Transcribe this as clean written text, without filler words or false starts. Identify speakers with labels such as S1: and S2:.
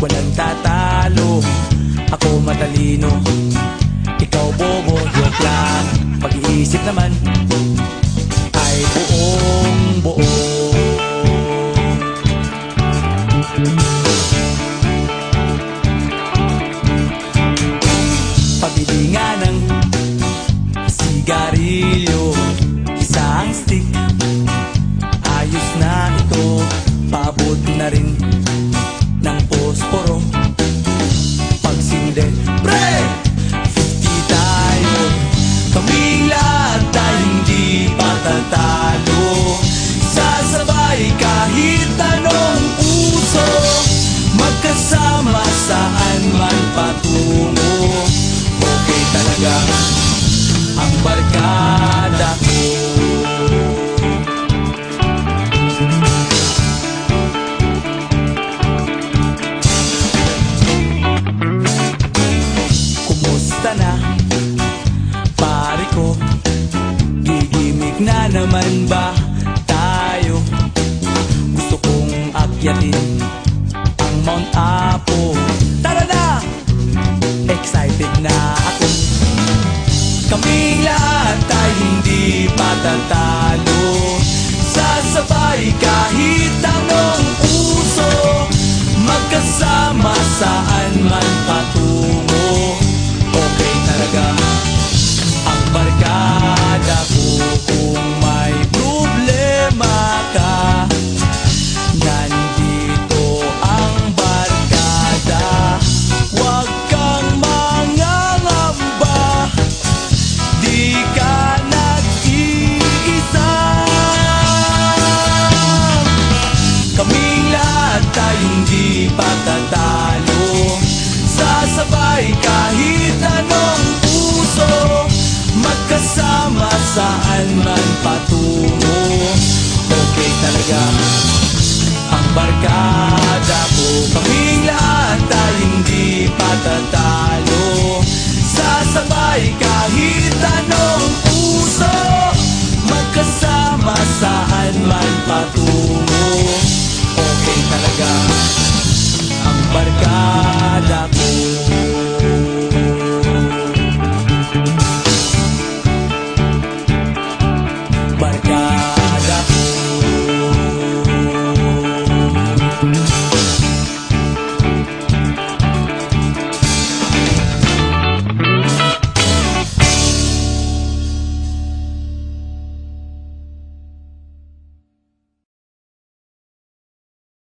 S1: Walang tatalo, ako matalino, ikaw bobo, joke lang. Pag-iisip naman ay buong buo. Pabili nga ng sigarilyo, isang stick, ayos na ito. Paabot na rin ng posporo. Pagsinde, pre! 50 tayo, kaming lahat ay hindi patatalo. Sasabay kahit anong uso, magkasama saan man patungo. Okay talaga ang barkada ko. Na pare ko, gigimik na naman ba tayo? Gusto kong akyatin ang Mount Apo. Tara na! Excited na ako. Kaming lahat ay hindi patatalo. Sasabay kahit anong uso, magkasama saan man patungo. Okay talaga ang barkada ko. Kung may problema ka, nandito ang barkada. Huwag kang mangangamba, di ka nag-iisa. Kaming lahat ay hindi patatalo. Sasabay kahit anong uso, magkasama saan man patungo. Okay talaga